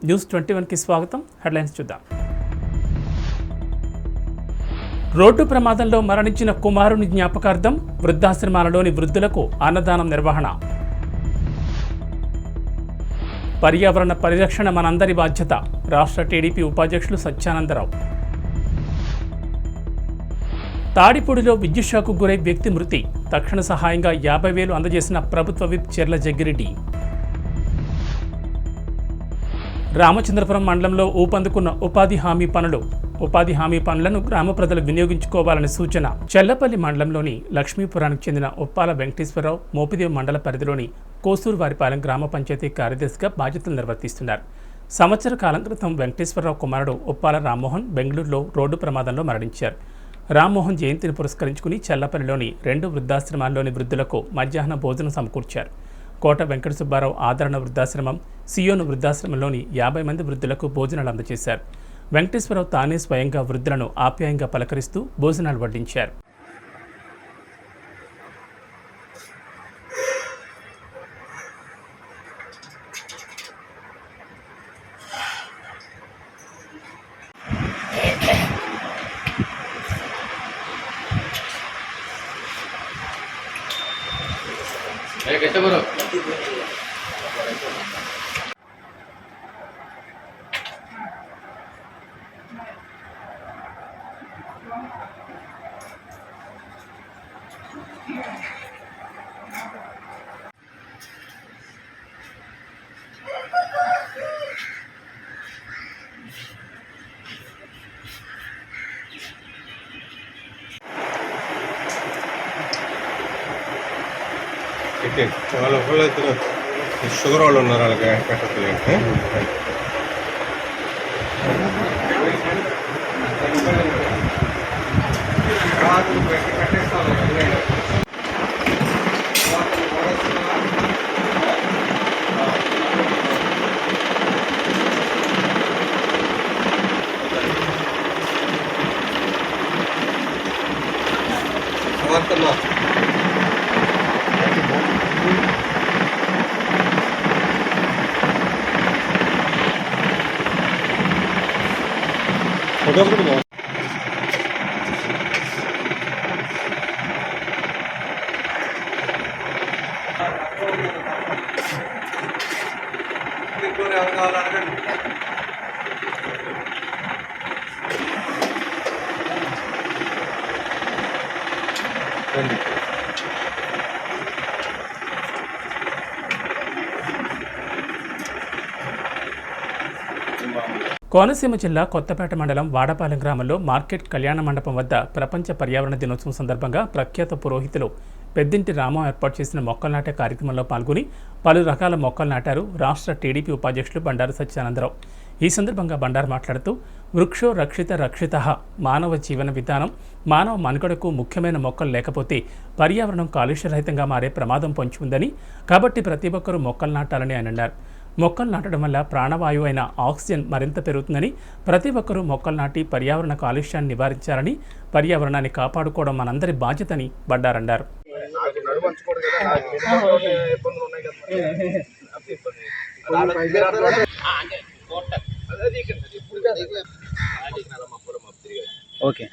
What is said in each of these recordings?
News 21కి స్వాగతం. Headlines చూద్దాం. Road ప్రమాదంలో మరణించిన కుమారుని జ్ఞాపకార్థం వృద్ధాశ్రమాలలోని వృద్ధులకు అన్నదానం నిర్వహణ. పర్యావరణ పరిరక్షణ మనందరి బాధ్యత. రాష్ట్ర టీడీపీ ఉపాధ్యక్షులు సత్యానందరావు. తాడిపూడిలో విద్యుత్ షాకు గురై వ్యక్తి మృతి. తక్షణ సహాయంగా 50,000 అందజేసిన ప్రభుత్వ విప్ చెర్ల జగ్గిరెడ్డి. రామచంద్రపురం మండలంలో ఊపందుకున్న ఉపాధి హామీ పనులను గ్రామ ప్రజలు వినియోగించుకోవాలని సూచన. చెల్లపల్లి మండలంలోని లక్ష్మీపురానికి చెందిన ఉప్పాల వెంకటేశ్వరరావు మోపిదేవి మండల పరిధిలోని కోసూరువారిపాలెం గ్రామ పంచాయతీ కార్యదర్శిగా బాధ్యతలు నిర్వర్తిస్తున్నారు. సంవత్సర కాలం క్రితం వెంకటేశ్వరరావు కుమారుడు ఉప్పాల రామ్మోహన్ బెంగళూరులో రోడ్డు ప్రమాదంలో మరణించారు. రామ్మోహన్ జయంతిని పురస్కరించుకుని చెల్లపల్లిలోని 2 వృద్ధాశ్రమాల్లోని వృద్ధులకు మధ్యాహ్న భోజనం సమకూర్చారు. కోట వెంకట సుబ్బారావు ఆదరణ వృద్ధాశ్రమం, సియోను వృద్ధాశ్రమంలోని 50 మంది వృద్ధులకు భోజనాలు అందజేశారు. వెంకటేశ్వరరావు తానే స్వయంగా వృద్ధులను ఆప్యాయంగా పలకరిస్తూ భోజనాలు వడ్డించారు. వాళ్ళు ఒకళ్ళు షుగర్ వాళ్ళు ఉన్నారు, వాళ్ళకి పెట్టట్లేదు. కోనసీమ జిల్లా కొత్తపేట మండలం వాడపాలెం గ్రామంలో మార్కెట్ కళ్యాణ మండపం వద్ద ప్రపంచ పర్యావరణ దినోత్సవం సందర్భంగా ప్రఖ్యాత పురోహితులు పెద్దింటి రామం ఏర్పాటు చేసిన మొక్కలు నాటే కార్యక్రమంలో పాల్గొని పలు రకాల మొక్కలు నాటారు రాష్ట్ర టీడీపీ ఉపాధ్యక్షులు బండారు సత్యానందరావు. ఈ సందర్భంగా బండారు మాట్లాడుతూ వృక్షో రక్షిత రక్షితః, మానవ జీవన విధానం, మానవ మనుగడకు ముఖ్యమైన మొక్కలు లేకపోతే పర్యావరణం కాలుష్యరహితంగా మారే ప్రమాదం పొంచి ఉందని, కాబట్టి ప్రతి ఒక్కరూ మొక్కలు నాటాలని ఆయన అన్నారు. మొక్కలు నాటడం వల్ల ప్రాణవాయువు అయిన ఆక్సిజన్ మరింత పెరుగుతుందని, ప్రతి ఒక్కరూ మొక్కలు నాటి పర్యావరణ కాలుష్యాన్ని నివారించాలని, పర్యావరణాన్ని కాపాడుకోవడం మనందరి బాధ్యతని బండారన్నారు. ఓకే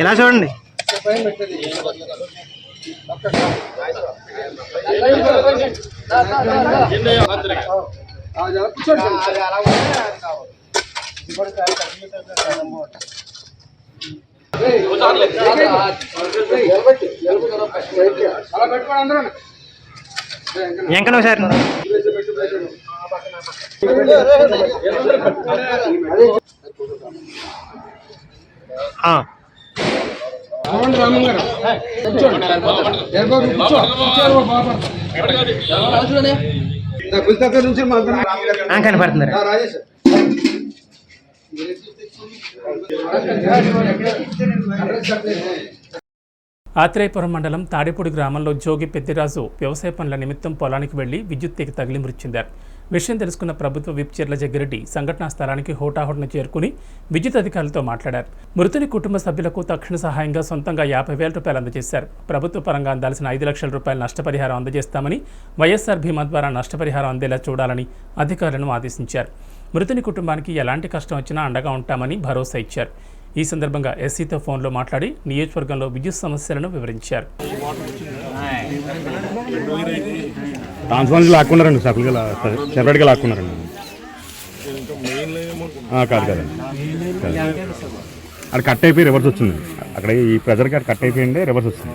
ఎలా చూడండి. ఎంకనో సార్ కనపడుతున్నారు. ఆత్రేయపురం మండలం తాడేపూడి గ్రామంలో జోగి పెద్దిరాజు వ్యవసాయ పనుల నిమిత్తం పొలానికి వెళ్లి విద్యుత్ తీగ తగిలి మృతి చెందారు. విషయం తెలుసుకున్న ప్రభుత్వ విప్ చెర్ల జగ్గిరెడ్డి సంఘటనా స్థలానికి హోటాహోటను చేరుకుని విద్యుత్ అధికారులతో మాట్లాడారు. మృతుని కుటుంబ సభ్యులకు తక్షణ సహాయంగా సొంతంగా 50,000 రూపాయలు అందజేశారు. ప్రభుత్వ పరంగా అందాల్సిన 5 లక్షల రూపాయల నష్టపరిహారం అందజేస్తామని, వైఎస్ఆర్ బీమా ద్వారా నష్టపరిహారం అందేలా చూడాలని అధికారులను ఆదేశించారు. మృతుని కుటుంబానికి ఎలాంటి కష్టం వచ్చినా అండగా ఉంటామని భరోసా ఇచ్చారు. ఈ సందర్భంగా ఎస్సీతో ఫోన్లో మాట్లాడి నియోజకవర్గంలో విద్యుత్ సమస్యలను వివరించారు. ట్రాన్స్ఫార్మర్ లాక్కున్నారండి, సెపరేట్గా లాక్కున్నారండి. కాదు కదా, అది కట్ అయిపోయి రివర్స్ వచ్చింది. అక్కడ ఈ ప్రెజర్కి అది కట్ అయిపోయింది, రివర్స్ వచ్చింది.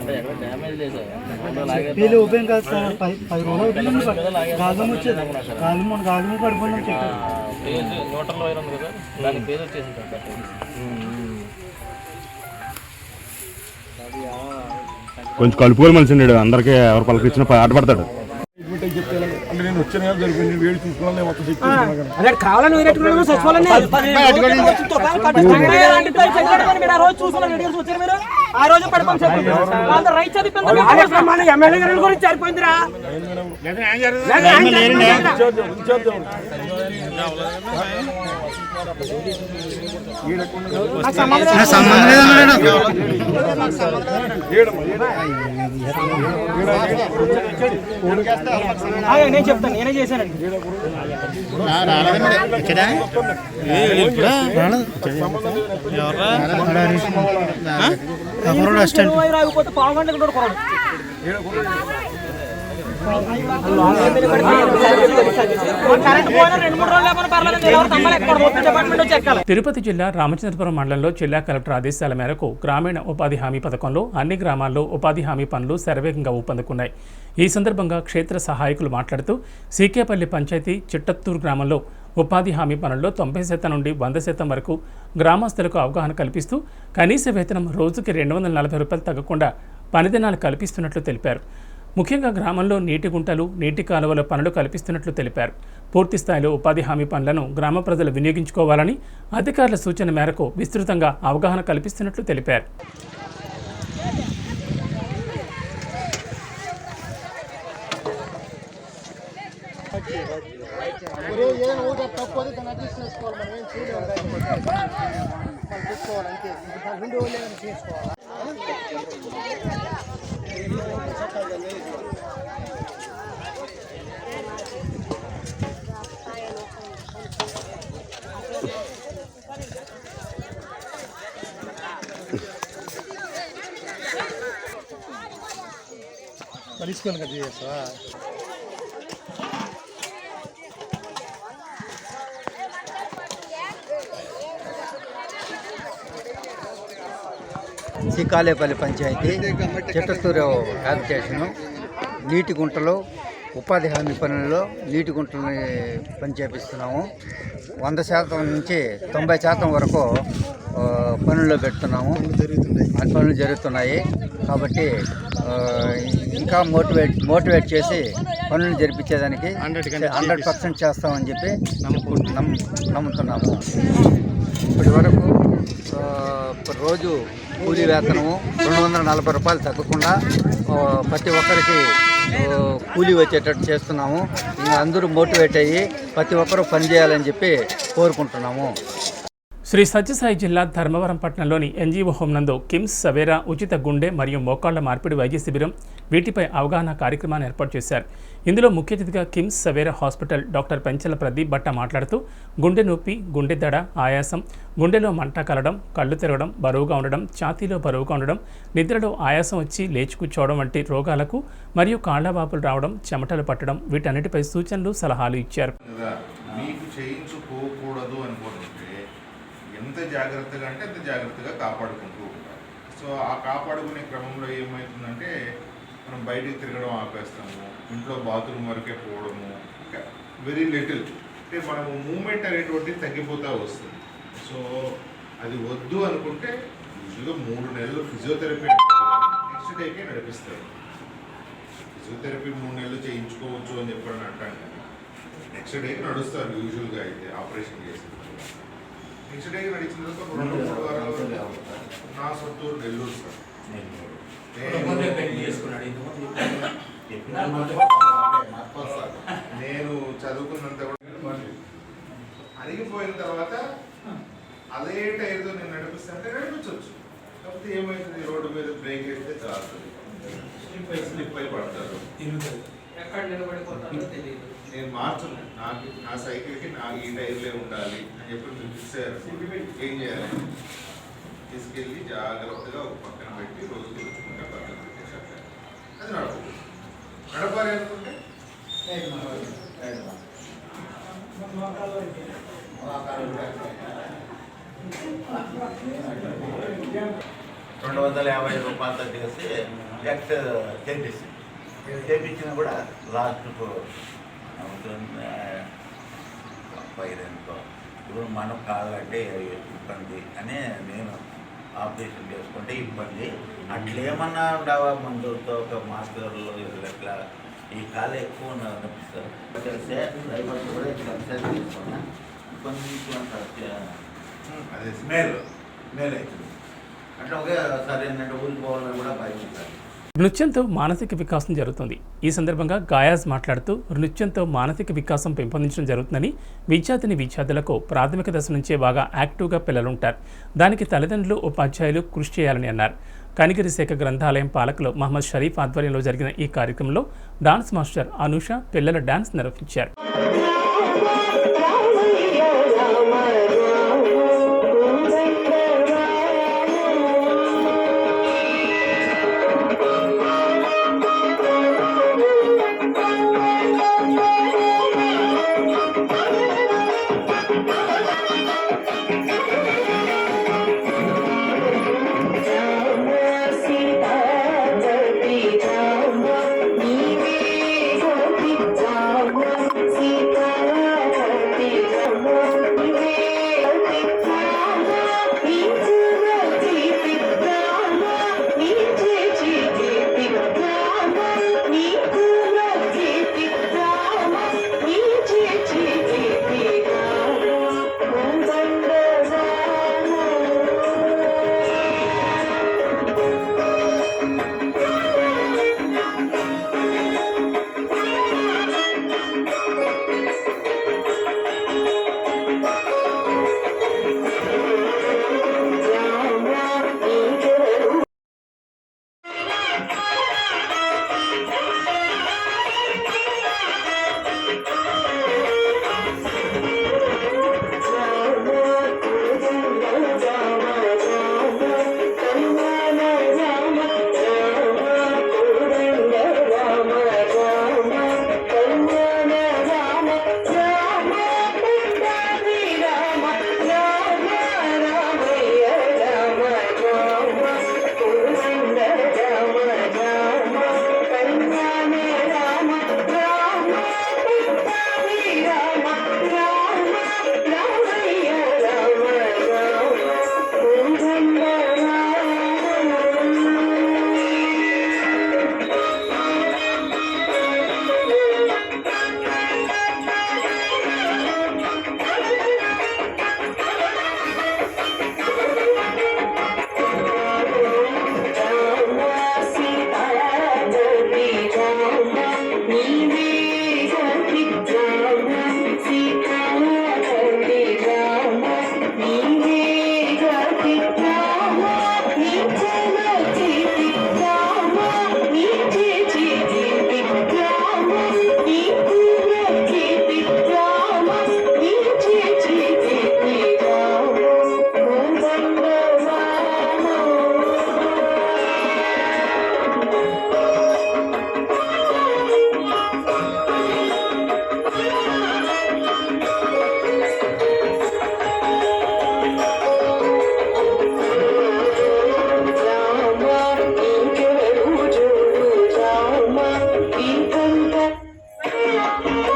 కొంచెం కలుపుకోవాలి మనిషి అండి, అందరికీ ఎవరు పలకరించిన ఆటపడతాడు. నేను చెప్తాను, నేనే చేశానండి. రాకపోతే పావుగంట తిరుపతి జిల్లా రామచంద్రపురం మండలంలో జిల్లా కలెక్టర్ ఆదేశాల మేరకు గ్రామీణ ఉపాధి హామీ పథకంలో అన్ని గ్రామాల్లో ఉపాధి హామీ పనులు శరవేగంగా ఊపందుకున్నాయి. ఈ సందర్భంగా క్షేత్ర సహాయకులు మాట్లాడుతూ సీకేపల్లి పంచాయతీ చిట్టత్తూరు గ్రామంలో ఉపాధి హామీ పనుల్లో 90% నుండి 100% వరకు గ్రామస్తులకు అవగాహన కల్పిస్తూ కనీస వేతనం రోజుకి 240 రూపాయలు తగ్గకుండా పని దినాలు కల్పిస్తున్నట్లు తెలిపారు. ముఖ్యంగా గ్రామంలో నీటి గుంటలు, నీటి కాలువల పనులు కల్పిస్తున్నట్లు తెలిపారు. పూర్తి స్థాయిలో ఉపాధి హామీ పనులను గ్రామ ప్రజలు వినియోగించుకోవాలని అధికారుల సూచన మేరకు విస్తృతంగా అవగాహన కల్పిస్తున్నట్లు తెలిపారు. శ్రీకాళేపల్లి పంచాయతీ చిట్టత్తూరు హ్యాబిటేషను నీటి గుంటలు ఉపాధి హామీ పనుల్లో నీటి గుంటలని పని చేపిస్తున్నాము. 100% నుంచి 90% వరకు పనుల్లో పెడుతున్నాము. పనులు జరుగుతున్నాయి కాబట్టి ఇంకా మోటివేట్ చేసి పనులు జరిపించేదానికి 100% చేస్తామని చెప్పి నమ్ముతున్నాము. ఇప్పటి వరకు రోజు కూలీ వేతనము 240 రూపాయలు తగ్గకుండా ప్రతి ఒక్కరికి కూలీ వచ్చేటట్టు చేస్తున్నాము. ఇంకా అందరూ మోటివేట్ అయ్యి ప్రతి ఒక్కరూ పనిచేయాలని చెప్పి కోరుకుంటున్నాము. శ్రీ సత్యసాయి జిల్లా ధర్మవరం పట్టణంలోని ఎన్జీఓ హోం నందు కిమ్స్ సవేరా ఉచిత గుండె మరియు మోకాళ్ల మార్పిడి వైద్య శిబిరం వీటిపై అవగాహన కార్యక్రమాన్ని ఏర్పాటు చేశారు. ఇందులో ముఖ్య అతిథిగా కిమ్స్ సవేరా హాస్పిటల్ డాక్టర్ పెంచల ప్రదీప్ భట్ట మాట్లాడుతూ గుండె నొప్పి, గుండె దడ, ఆయాసం, గుండెలో మంట కలడం, కళ్ళు తిరగడం, బరువుగా ఉండడం, ఛాతీలో బరువుగా ఉండడం, నిద్రలో ఆయాసం వచ్చి లేచి కూర్చోవడం వంటి రోగాలకు మరియు కాళ్లవాపులు రావడం, చెమటలు పట్టడం వీటన్నిటిపై సూచనలు, సలహాలు ఇచ్చారు. ఎంత జాగ్రత్తగా అంటే అంత జాగ్రత్తగా కాపాడుకుంటూ ఉంటాం. సో ఆ కాపాడుకునే క్రమంలో ఏమవుతుందంటే మనం బయటికి తిరగడం ఆపేస్తాము, ఇంట్లో బాత్రూమ్ వరకే పోవడము, వెరీ లిటిల్ అంటే మనము మూమెంట్ అనేటువంటిది తగ్గిపోతూ వస్తుంది. సో అది వద్దు అనుకుంటే యూజువల్గా 3 నెలలు ఫిజియోథెరపీ నెక్స్ట్ డేకే నడిపిస్తారు. ఫిజియోథెరపీ 3 నెలలు చేయించుకోవచ్చు అని చెప్పని అంటాం కానీ నెక్స్ట్ డేకి నడుస్తారు యూజువల్గా. అయితే ఆపరేషన్ చేసి నెక్స్ట్ డేకి నడిచిన తర్వాత 2-3 వారాలు నా సొంతూరు నెల్లూరు సార్. నేను చదువుకున్నంత కూడా అరిగిపోయిన తర్వాత అదే టైర్తో నేను నడిపిస్తానంటే నడిపించవచ్చు. కాకపోతే ఏమవుతుంది, రోడ్డు మీద బ్రేక్ వేస్తే జారుతుంది, స్లిప్ అయి పడతారు. నేను మార్చను, నా సైకిల్కి ఈ టైర్లే ఉండాలి అని చెప్పి మీరు ఫిక్స్ అయ్యారు. ఏం చేయాలి, తీసుకెళ్ళి జాగ్రత్తగా ఒక పక్కన పెట్టి రోజు తెలుసుకుంటే పక్కన పెట్టేసాక అది నడపాలి అనుకుంటే ₹250 తగ్గేసి ఎక్స్ చేపించినా కూడా లాస్ట్ పైరెంతో ఇప్పుడు మనం కావాలంటే ఇబ్బంది అని నేను ఆపరేషన్ చేసుకుంటే ఇబ్బంది. అట్లేమన్నా ఉండవా మందులతో ఒక మాస్కర్లు ఇట్లా ఈ కాలు ఎక్కువ అనిపిస్తారు. చేస్తే డ్రైవర్స్ కూడా ఎక్సర్సైజ్ చేసుకున్నా కొంచెం అదే మేలు అవుతుంది. అట్లా ఒకసారి ఏంటంటే ఊరికి పోవాలని కూడా భయం ఉంటుంది. నృత్యంతో మానసిక వికాసం జరుగుతుంది. ఈ సందర్భంగా గాయాజ్ మాట్లాడుతూ నృత్యంతో మానసిక వికాసం పెంపొందించడం జరుగుతుందని, విద్యార్థులకు ప్రాథమిక దశ నుంచే బాగా యాక్టివ్గా పిల్లలుంటారు, దానికి తల్లిదండ్రులు ఉపాధ్యాయులు కృషి చేయాలని అన్నారు. కనిగిరి శాఖ గ్రంథాలయం పాలకులు మహమ్మద్ షరీఫ్ ఆధ్వర్యంలో జరిగిన ఈ కార్యక్రమంలో డాన్స్ మాస్టర్ అనూష పిల్లల డాన్స్ నిర్వహించారు.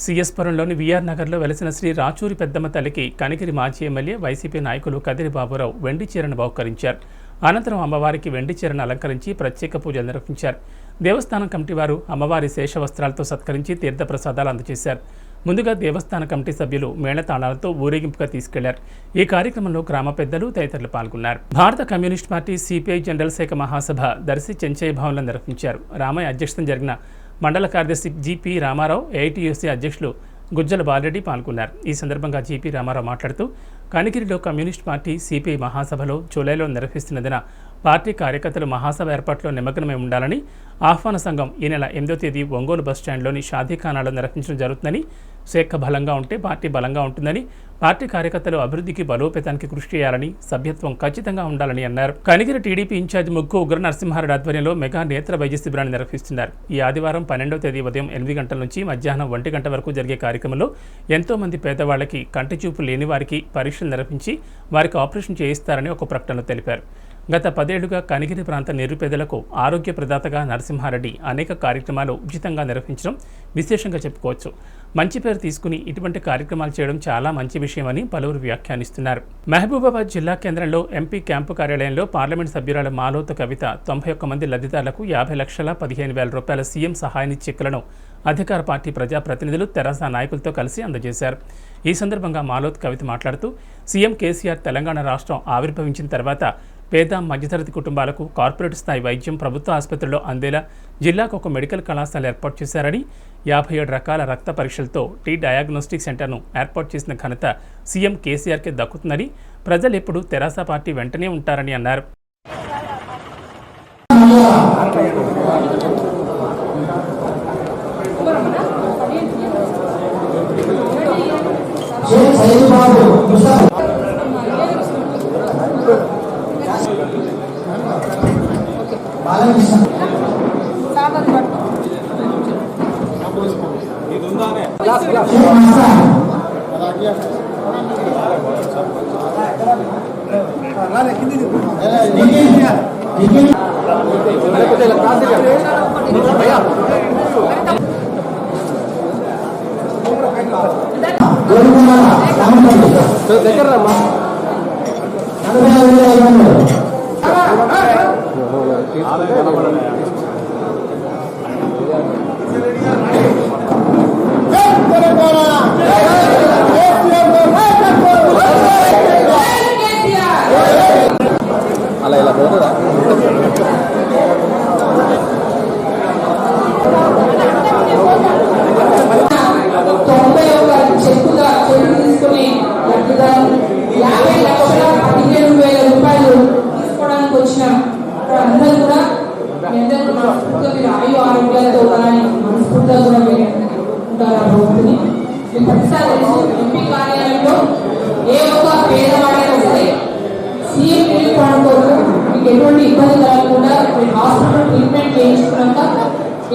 సిఎస్పురంలోని విఆర్ నగర్లో వెలసిన శ్రీ రాచూరి పెద్దమ్మ తల్లికి కనిగిరి మాజీ ఎమ్మెల్యే వైసీపీ నాయకులు కదిరి బాబురావు వెండి చీరను బహుకరించారు. అనంతరం అమ్మవారికి వెండి చీరను అలంకరించి ప్రత్యేక పూజలు నిర్వహించారు. దేవస్థానం కమిటీ వారు అమ్మవారి శేష వస్త్రాలతో సత్కరించి తీర్థప్రసాదాలు అందజేశారు. ముందుగా దేవస్థాన కమిటీ సభ్యులు మేళతాళాలతో ఊరేగింపుగా తీసుకెళ్లారు. ఈ కార్యక్రమంలో గ్రామ పెద్దలు తదితరులు పాల్గొన్నారు. భారత కమ్యూనిస్ట్ పార్టీ సిపిఐ జనరల్ శాఖ మహాసభ దర్శి చెంచయ్య భవన్లో నిర్వహించారు. రామయ్య అధ్యక్షతన జరిగిన మండల కార్యదర్శి జిపి రామారావు, ఏఐటీయూసీ అధ్యక్షులు గుజ్జల బాలరెడ్డి పాల్గొన్నారు. ఈ సందర్భంగా జిపి రామారావు మాట్లాడుతూ కనిగిరిలో కమ్యూనిస్ట్ పార్టీ సిపిఐ మహాసభలో జూలైలో నిర్వహిస్తున్నదిన పార్టీ కార్యకర్తలు మహాసభ ఏర్పాట్లో నిమగ్నమై ఉండాలని, ఆహ్వాన సంఘం ఈ నెల 8వ తేదీ ఒంగోలు బస్టాండ్లోని షాదీఖానాలో నిర్వహించడం జరుగుతుందని, శాఖ బలంగా ఉంటే పార్టీ బలంగా ఉంటుందని, పార్టీ కార్యకర్తలు అభివృద్ధికి బలోపేతానికి కృషి చేయాలని, సభ్యత్వం ఖచ్చితంగా ఉండాలని అన్నారు. కనిగిరి టీడీపీ ఇన్ఛార్జ్ ముగ్గు ఉగ్ర నరసింహారెడ్డి ఆధ్వర్యంలో మెగా నేత్ర వైద్య శిబిరాన్ని నిర్వహిస్తున్నారు. ఈ ఆదివారం 12వ తేదీ ఉదయం 8 గంటల నుంచి మధ్యాహ్నం 1 గంట వరకు జరిగే కార్యక్రమంలో ఎంతో మంది పేదవాళ్లకి, కంటి చూపు లేని వారికి పరీక్షలు నిర్వహించి వారికి ఆపరేషన్ చేయిస్తారని ఒక ప్రకటనలో తెలిపారు. గత 10 ఏళ్లుగా కనిగిరి ప్రాంత నిరుపేదలకు ఆరోగ్య ప్రదాతగా నరసింహారెడ్డి అనేక కార్యక్రమాలు ఉచితంగా నిర్వహించడం విశేషంగా చెప్పుకోవచ్చు. మంచి పేరు తీసుకుని ఇటువంటి కార్యక్రమాలు చేయడం చాలా మంచి విషయమని పలువురు వ్యాఖ్యానిస్తున్నారు. మహబూబాబాద్ జిల్లా కేంద్రంలో ఎంపీ క్యాంపు కార్యాలయంలో పార్లమెంట్ సభ్యురాలు మాలోతు కవిత 91 మంది లబ్ధిదారులకు 50,15,000 రూపాయల సీఎం సహాయనిధి చెక్కులను అధికార పార్టీ ప్రజాప్రతినిధులు తెరాస నాయకులతో కలిసి అందజేశారు. ఈ సందర్భంగా మాలోతు కవిత మాట్లాడుతూ సీఎం కేసీఆర్ తెలంగాణ రాష్ట్రం ఆవిర్భవించిన తర్వాత పేద మధ్యతరగతి కుటుంబాలకు కార్పొరేట్ స్థాయి వైద్యం ప్రభుత్వ ఆసుపత్రుల్లో అందేలా జిల్లాకు ఒక మెడికల్ కళాశాల ఏర్పాటు చేశారని, 57 రకాల రక్త పరీక్షలతో టీ డయాగ్నోస్టిక్ సెంటర్ను ఏర్పాటు చేసిన ఘనత సీఎం కేసీఆర్కే దక్కుతుందని, ప్రజలు ఎప్పుడూ తెరాస పార్టీ వెంటనే ఉంటారని అన్నారు.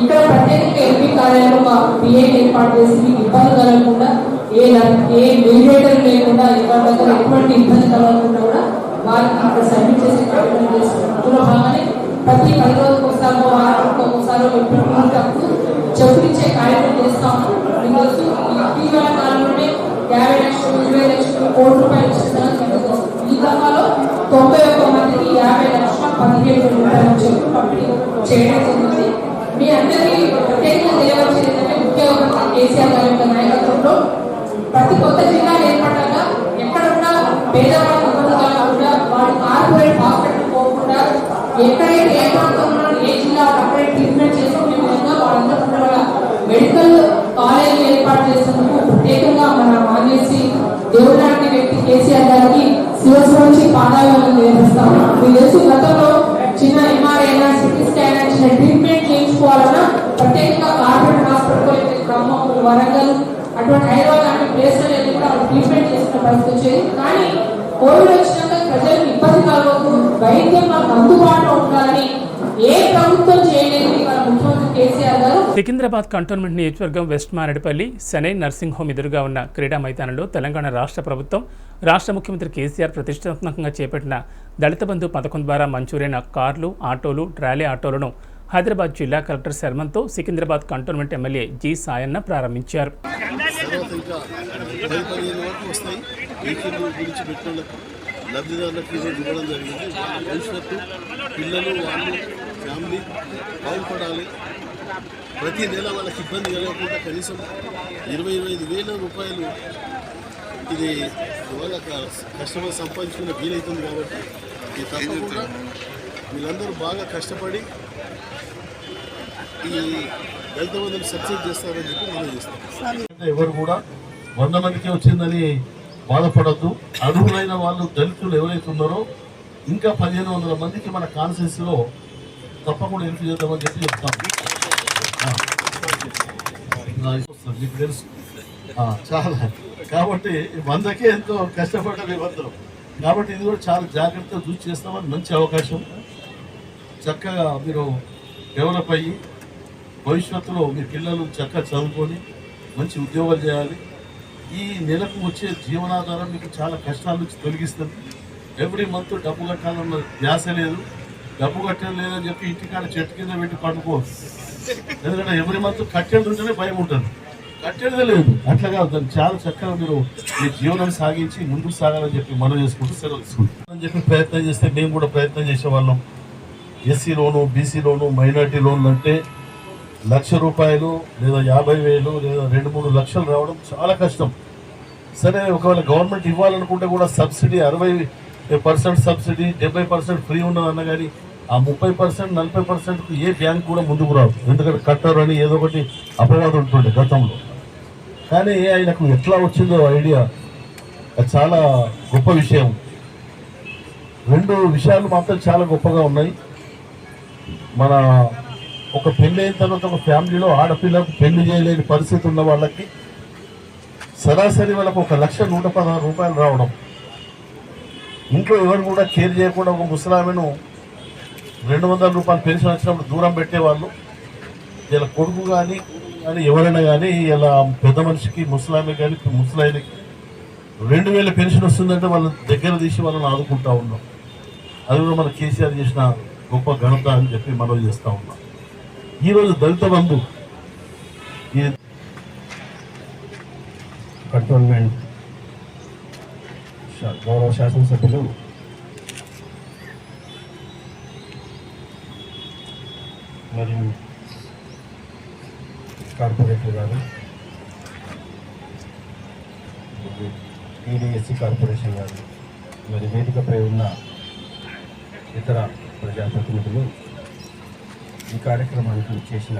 ఇక్కడ ప్రత్యేకంగా ఎంపీ కార్యాలయంలో ఒక పిఏ ఏర్పాటు చేసి ఇబ్బంది కలగకుండా, ఏ మెడియేటర్ లేకుండా, ఎవరి దగ్గర ఎటువంటి ఇబ్బంది కలగకుండా కూడా వారికి ఇక్కడ సబ్మిట్ చేసే కార్యక్రమం చేస్తున్నాం. అందులో భాగంగానే ప్రతి 10 రోజులకు ఒకసారి, వారానికి ఒకసారి ఎప్పుడు చెప్పులిచ్చే కార్యక్రమం చేస్తాము. ఈరోజు ఇటీవల కాలంలోనే 50 లక్షలు, 20 లక్షలు, కోటి రూపాయలు ఇస్తున్నాం. ఈ క్రమంలో 91 మందికి 50,15,000 చెక్కు పంపిణీ చేయడం జరుగుతుంది. మీ అందరికీ ప్రత్యేకంగా తెలియవలసింది ఏంటంటే, ముఖ్యమంత్రి కేసీఆర్ గారి యొక్క నాయకత్వంలో ప్రతి కొత్త జిల్లా ఏర్పడ్డాక ఎక్కడున్నా పేదవాళ్ళ ఇబ్బంది కాకుండా, వారి కార్పొరేట్ హాస్పిటల్ పోకుండా, ఎక్కడైతే ఏ ప్రాంతంలో ఏ జిల్లా అక్కడే ట్రీట్మెంట్ చేసుకునే విధంగా వాళ్ళందరూ కూడా వాళ్ళ మెడికల్ కాలేజీ ఏర్పాటు చేసేందుకు ప్రత్యేకంగా మన మానేసి దేవుడు లాంటి వ్యక్తి కేసీఆర్ గారికి శివస్సు నుంచి పాదాలను నిర్వహిస్తాము. మీకు తెలుసు, గతంలో చిన్న ఎంఆర్ఐ, సిటీ స్కాన్ చిన్న ట్రీట్మెంట్ చేయించుకోవాలన్నా ప్రత్యేకంగా కార్పొరేట్ హాస్పిటల్, ఖమ్మం, వరంగల్ అటువంటి హైదరాబాద్ లాంటి ప్లేస్లో వెళ్ళి కూడా ట్రీట్మెంట్ చేసిన పరిస్థితి వచ్చేది. కానీ కోవిడ్ వచ్చినాక ప్రజలకు ఇబ్బంది కలగదు, వైద్యం మాకు అందుబాటులో ఉండాలని ఏ ప్రభుత్వం చేయలేదు. ముఖ్యమంత్రి కేసీఆర్ గారు సికింద్రాబాద్ కంటోన్మెంట్ నియోజకవర్గం వెస్ట్ మారేడుపల్లి శనై నర్సింగ్ హోమ్ ఎదురుగా ఉన్న క్రీడా మైదానంలో తెలంగాణ రాష్ట్ర ప్రభుత్వం, రాష్ట్ర ముఖ్యమంత్రి కేసీఆర్ ప్రతిష్టాత్మకంగా చేపట్టిన దళిత బంధు పథకం ద్వారా మంజూరైన కార్లు, ఆటోలు, ట్రాలీ ఆటోలను హైదరాబాద్ జిల్లా కలెక్టర్ శర్మన్తో Secunderabad cantonment MLA G Sayanna ప్రారంభించారు. లబ్ధిదారులకు ఈరోజు ఇవ్వడం జరిగింది. భవిష్యత్తు పిల్లలు, వాళ్ళు, ఫ్యామిలీ బాగుపడాలి, ప్రతి నెల వాళ్ళకి ఇబ్బంది కలగకుండా కనీసం 20-25 వేల రూపాయలు ఇది వాళ్ళ కష్టపడి సంపాదించుకునే వీలవుతుంది. కాబట్టి ఇది తప్పకుండా వీళ్ళందరూ బాగా కష్టపడి ఈ దళిత బంధువులు సక్సెస్ చేస్తారని చెప్పి మనం చేస్తాం. ఎవరు కూడా 100 మందికి వచ్చిందని బాధపడద్దు. అర్హులైన వాళ్ళు దళితులు ఎవరైతే ఉన్నారో ఇంకా 1500 మందికి మన కాన్స్టిట్యూన్సీలో తప్పకుండా ఎంపిక చేద్దామని చెప్పి చెప్తాం. మీకు తెలుసు చాలా, కాబట్టి 100కే ఎంతో కష్టపడ్డ మేమందరం. కాబట్టి ఇది కూడా చాలా జాగ్రత్తగా చూసి చేస్తామని మంచి అవకాశం. చక్కగా మీరు డెవలప్ అయ్యి భవిష్యత్తులో మీ పిల్లలు చక్కగా చదువుకొని మంచి ఉద్యోగాలు చేయాలి. ఈ నెలకు వచ్చే జీవనాధారం మీకు చాలా కష్టాల నుంచి తొలగిస్తుంది. ఎవ్రీ మంత్ డబ్బు కట్టాలన్న ధ్యాస లేదు. డబ్బు కట్టడం లేదని చెప్పి ఇంటికాడ చెట్టు కింద పెట్టి పండుకోవచ్చు. ఎందుకంటే ఎవ్రీ మంత్ కట్టేది ఉంటేనే భయం ఉంటుంది, కట్టేదే లేదు. అట్లాగా దాన్ని చాలా చక్కగా మీరు మీ జీవనం సాగించి ముందుకు సాగాలని చెప్పి మనం చేసుకుంటూ సెలవు తీసుకుంటాం అని చెప్పి ప్రయత్నం చేస్తే మేము కూడా ప్రయత్నం చేసేవాళ్ళం. ఎస్సీ లోను, బీసీ లోను, మైనార్టీ లోన్లు అంటే ₹1,00,000 లేదా 50,000 లేదా 2-3 లక్షలు రావడం చాలా కష్టం. సరే, ఒకవేళ గవర్నమెంట్ ఇవ్వాలనుకుంటే కూడా సబ్సిడీ 60% సబ్సిడీ, 70% ఫ్రీ ఉన్నదన్న కానీ ఆ 30%, 40%కు ఏ బ్యాంక్ కూడా ముందుకు రాదు. ఎందుకంటే కట్టారు అని ఏదో ఒకటి అపవాదం ఉంటుండే గతంలో. కానీ ఆయనకు ఎట్లా వచ్చిందో ఐడియా, అది చాలా గొప్ప విషయం. 2 విషయాలు మాత్రం చాలా గొప్పగా ఉన్నాయి. మన ఒక పెళ్లి అయిన తర్వాత ఒక ఫ్యామిలీలో ఆడపిల్లకు పెళ్లి చేయలేని పరిస్థితి ఉన్న వాళ్ళకి సరాసరి వాళ్ళకు ₹1,116 రావడం. ఇంట్లో ఎవరు కూడా కేర్ చేయకుండా ఒక ముసలామెను ₹200 పెన్షన్ వచ్చినప్పుడు దూరం పెట్టేవాళ్ళు. ఇలా కొడుకు కానీ ఎవరైనా కానీ ఇలా పెద్ద మనిషికి, ముసలామె కానీ ముసలాయనకి 2,000 పెన్షన్ వస్తుందంటే వాళ్ళ దగ్గర తీసి వాళ్ళని ఆదుకుంటా ఉన్నాం. అది కూడా మన కేసీఆర్ చేసిన గొప్ప ఘనత అని చెప్పి మనం చేస్తూ ఉన్నాం. ఈరోజు దళిత బంధు ఈ కంటోన్మెంట్ గౌరవ శాసనసభ్యులు మరియు కార్పొరేటర్ గారు, టీడీఎస్సీ కార్పొరేషన్ గారు, మరి వేదికపై ఉన్న ఇతర ప్రజాప్రతినిధులు, ఈ కార్యక్రమానికి చేసిన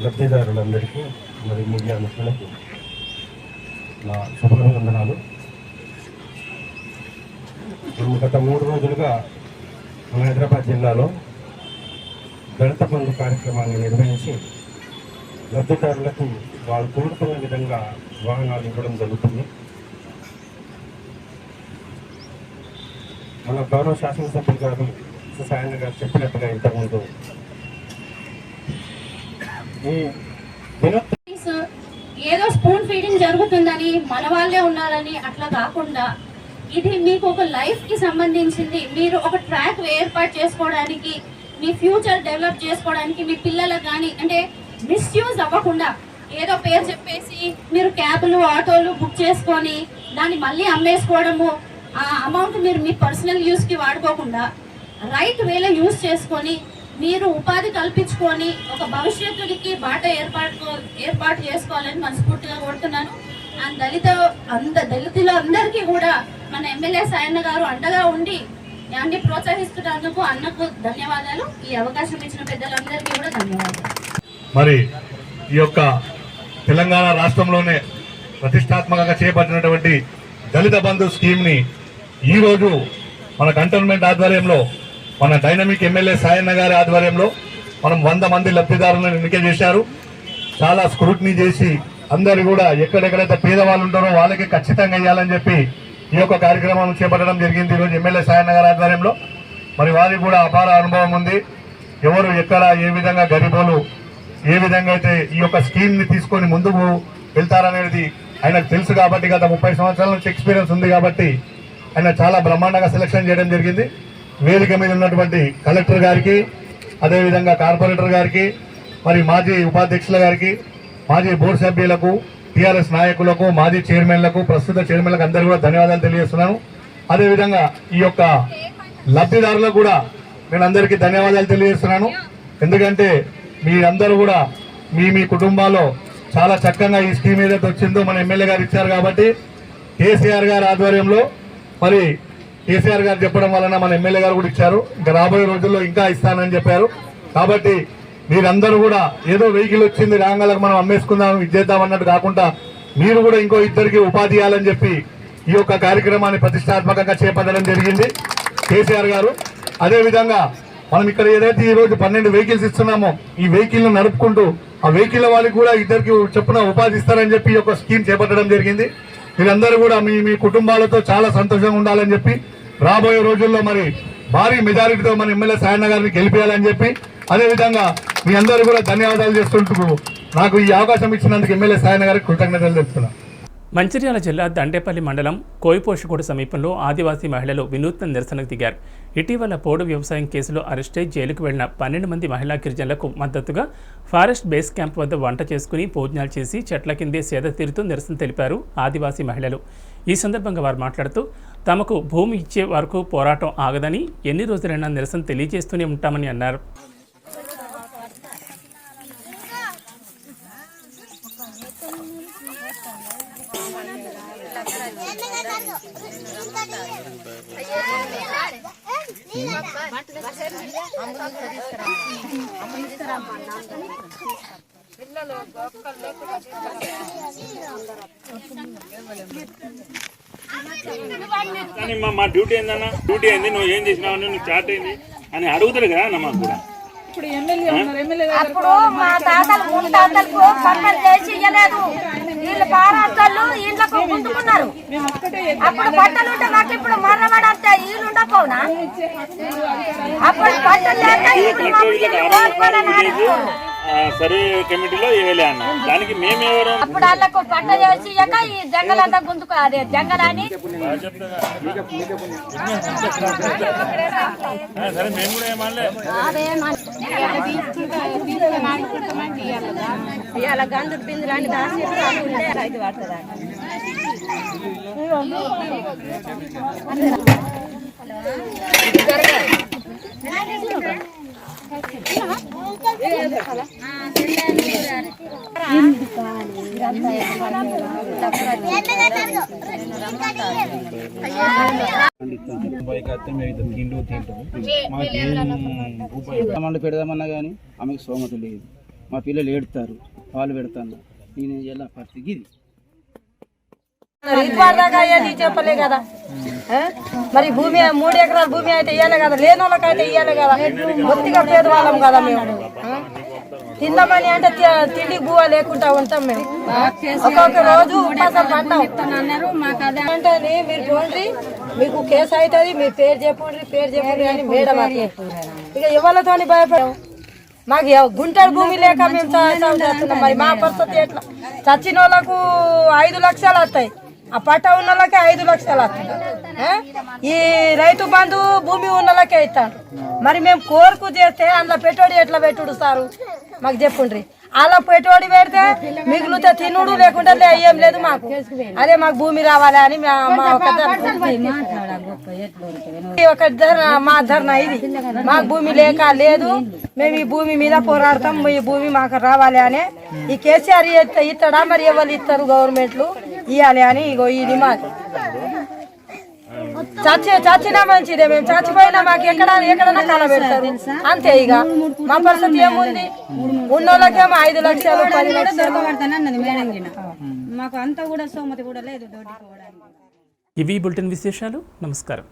లబ్ధిదారులందరికీ మరి మీడియా మిత్రులకు నా శుభాభివందనాలు. గత 3 రోజులుగా మన హైదరాబాద్ జిల్లాలో దళిత బంధు కార్యక్రమాన్ని నిర్వహించి లబ్ధిదారులకు వాళ్ళు కోరుకునే విధంగా వాహనాలు ఇవ్వడం జరుగుతుంది. మన గౌరవ శాసనసభ్యులు గారు సాయన్న గారు చెప్పినట్టుగా ఇంతకుముందు ఏదో స్పూన్ ఫీడింగ్ జరుగుతుందని మన వాళ్ళే ఉండాలని అట్లా కాకుండా ఇది మీకు ఒక లైఫ్ కి సంబంధించింది. మీరు ఒక ట్రాక్ ఏర్పాటు చేసుకోవడానికి, మీ ఫ్యూచర్ డెవలప్ చేసుకోవడానికి, మీ పిల్లలకు కానీ అంటే మిస్యూజ్ అవ్వకుండా ఏదో పేరు చెప్పేసి మీరు క్యాబ్లు, ఆటోలు బుక్ చేసుకొని దాన్ని మళ్ళీ అమ్మేసుకోవడము, ఆ అమౌంట్ మీరు మీ పర్సనల్ యూస్కి వాడుకోకుండా రైట్ వేలో యూజ్ చేసుకొని మీరు ఉపాధి కల్పించుకొని ఒక భవిష్యత్తుకి బాట ఏర్పాటు చేసుకోవాలని మనస్ఫూర్తిగా కోరుతున్నాను. దళితులు అందరికీ కూడా మన ఎమ్మెల్యే సాయన్న గారు అండగా ఉండి అన్ని ప్రోత్సహిస్తున్నందుకు అన్నకు ధన్యవాదాలు. ఈ అవకాశం ఇచ్చిన పెద్దలందరికీ కూడా ధన్యవాదాలు. మరి ఈ యొక్క తెలంగాణ రాష్ట్రంలోనే ప్రతిష్టాత్మకంగా చేపట్టినటువంటి దళిత బంధు స్కీమ్ని ఈరోజు మన కంటోన్మెంట్ ఆధ్వర్యంలో, మన డైనమిక్ ఎమ్మెల్యే సాయన్న గారి ఆధ్వర్యంలో మనం 100 మంది లబ్ధిదారులను ఎన్నిక చేశారు. చాలా స్క్రూటినీ చేసి అందరు కూడా ఎక్కడెక్కడైతే పేదవాళ్ళు ఉంటారో వాళ్ళకి ఖచ్చితంగా ఇవ్వాలని చెప్పి ఈ యొక్క కార్యక్రమం చేపట్టడం జరిగింది ఈరోజు ఎమ్మెల్యే సాయన్న గారి ఆధ్వర్యంలో. మరి వారికి కూడా అపార అనుభవం ఉంది. ఎవరు ఎక్కడ ఏ విధంగా గరీబులు ఏ విధంగా అయితే ఈ యొక్క స్కీమ్ని తీసుకొని ముందుకు వెళ్తారనేది ఆయనకు తెలుసు. కాబట్టి గత 30 సంవత్సరాల నుంచి ఎక్స్పీరియన్స్ ఉంది కాబట్టి ఆయన చాలా బ్రహ్మాండంగా సెలెక్షన్ చేయడం జరిగింది. వేదిక మీద ఉన్నటువంటి కలెక్టర్ గారికి, అదేవిధంగా కార్పొరేటర్ గారికి, మరి మాజీ ఉపాధ్యక్షుల గారికి, మాజీ బోర్డు సభ్యులకు, టీఆర్ఎస్ నాయకులకు, మాజీ చైర్మన్లకు, ప్రస్తుత చైర్మన్లకు అందరూ కూడా ధన్యవాదాలు తెలియజేస్తున్నాను. అదేవిధంగా ఈ యొక్క లబ్ధిదారులకు కూడా నేను అందరికీ ధన్యవాదాలు తెలియజేస్తున్నాను. ఎందుకంటే మీ అందరూ కూడా మీ కుటుంబాల్లో చాలా చక్కగా ఈ స్కీమ్ ఏదైతే వచ్చిందో మన ఎమ్మెల్యే గారు ఇచ్చారు కాబట్టి కేసీఆర్ గారి ఆధ్వర్యంలో మరి కేసీఆర్ గారు చెప్పడం వలన మన ఎమ్మెల్యే గారు కూడా ఇచ్చారు. ఇంకా రాబోయే రోజుల్లో ఇంకా ఇస్తానని చెప్పారు. కాబట్టి మీరందరూ కూడా ఏదో వెహికల్ వచ్చింది రాంగాలకు మనం అమ్మేసుకుందాం ఇచ్చేద్దాం అన్నట్టు కాకుండా మీరు కూడా ఇంకో ఇద్దరికి ఉపాధి ఇవ్వాలని చెప్పి ఈ యొక్క కార్యక్రమాన్ని ప్రతిష్టాత్మకంగా చేపట్టడం జరిగింది కేసీఆర్ గారు. అదేవిధంగా మనం ఇక్కడ ఏదైతే ఈ రోజు 12 వెహికల్స్ ఇస్తున్నామో ఈ వెహికల్ ను నడుపుకుంటూ ఆ వెహికల్ వాళ్ళకి కూడా ఇద్దరికి చొప్పున ఉపాధి ఇస్తారని చెప్పి ఈ యొక్క స్కీమ్ చేపట్టడం జరిగింది. మీరందరూ కూడా మీ కుటుంబాలతో చాలా సంతోషంగా ఉండాలని చెప్పి రాబోయే రోజుల్లో మరి భారీ మెజారిటీతో మన ఎమ్మెల్యే సాయన్న గారిని గెలిపేయాలని చెప్పి అదేవిధంగా మీ అందరూ కూడా ధన్యవాదాలు చేసుకుంటూ నాకు ఈ అవకాశం ఇచ్చినందుకు ఎమ్మెల్యే సాయన్న గారికి కృతజ్ఞతలు తెలుపుతున్నాను. మంచిర్యాల జిల్లా దండేపల్లి మండలం కోయిపోషకోట సమీపంలో ఆదివాసీ మహిళలు వినూత్న నిరసనకు దిగారు. ఇటీవల పోడు వ్యవసాయం కేసులో అరెస్టై జైలుకు వెళ్లిన 12 మంది మహిళా గిరిజనులకు మద్దతుగా ఫారెస్ట్ బేస్ క్యాంప్ వద్ద వంట చేసుకుని భోజనాలు చేసి చెట్ల కిందే సేద తీరుతూ నిరసన తెలిపారు ఆదివాసీ మహిళలు. ఈ సందర్భంగా వారు మాట్లాడుతూ తమకు భూమి ఇచ్చే వరకు పోరాటం ఆగదని, ఎన్ని రోజులైనా నిరసన తెలియజేస్తూనే ఉంటామని అన్నారు. కానీ మా డ్యూటీ ఏందన్నా, డ్యూటీ ఏంది, నువ్వు ఏం చేసినావు, నువ్వు చాట్ ఏంది అని అడుగుతారు కదా అన్న. మాకు కూడా అప్పుడు మా తాతలు ముత్తాతలకు పనులు చేసి ఇయ్యలేదు. వీళ్ళు పారాళ్ళు ఇంట్లోకి గుంతుకున్నారు. అప్పుడు బట్టలు ఉంటే మాకు ఇప్పుడు మర్రబడంతే వీళ్ళు ఉండకపోనా? అప్పుడు బట్టలు సరే కమిటీలో వేయలే అన్న. దానికి మేమెవరు అప్పుడు వాళ్ళకు పట్ట చేసి ఇయ్యక ఈ జంగలంతా గుంతుకు అదే జంగలని సరే మేము కూడా ఏమనలే. ఇవాళ గంధ బిందులు దాసి రైతు పడుతుంది. పెడదామన్నా కానీ ఆమెకు సోమత లేదు. మా పిల్లలు ఏడుతారు, పాలు పెడతాను. నేను ఎలా పరిస్థితి చెప్పలే కదా. మరి భూమి 3 ఎకరాల భూమి అయితే ఇవ్వాలి కదా, లేని వాళ్ళకైతే ఇవ్వాలి కదా. కొద్దిగా పేదవాళ్ళం కదా మేము. తిందామని అంటే తిండి బువ్వ లేకుండా ఉంటాం మేము. ఒక్కొక్క రోజు ఉపాసం పడ్డాం అంటే మీరు చూడండి, మీకు కేసు అవుతుంది, మీరు పేరు చెప్పండి అని మేడం ఇక ఎవరితోని భయపడాం. మాకు గుంటడి భూమి లేక మేము చేస్తున్నాం. మరి మా పరిస్థితి ఎట్లా? చచ్చిన వాళ్ళకు 5 లక్షలు వస్తాయి, ఆ పట్ట ఉన్న వాళ్ళకే 5 లక్షలు వస్తాయి. ఈ రైతు బంధు భూమి ఉన్న వాళ్ళకే ఇస్తాడు. మరి మేము కోరుకు చేస్తే అందులో పెట్టుబడి ఎట్లా పెట్టుడు సారు మాకు చెప్పుండ్రి. అలా పెట్టుబడి పెడితే మిగులుతే తినుడు, లేకుంటే ఏం లేదు మాకు. అదే మాకు భూమి రావాలి అని మా ధర్నా ఇది. మాకు భూమి లేక లేదు, మేము ఈ భూమి మీద పోరాడతాం, ఈ భూమి మాకు రావాలి అని. ఈ కేసీఆర్ ఇస్తాడా, మరి ఎవరు ఇస్తారు గవర్నమెంట్లు ఇవ్వాలి అని. ఇగో ఇది మాకు చచ్చినా మంచిదే, మేము చచ్చిపోయినా మాకు ఎక్కడన్నా కళ పెడతారు అంతే. ఇక మా పరిస్థితి ఏముంది? ఉన్నోళ్ళకేమో 5 లక్షలు 10 లక్షలు మాకు అంతా కూడా సోమతి కూడా లేదు. ఇవి బులెటిన్ విశేషాలు. నమస్కారం.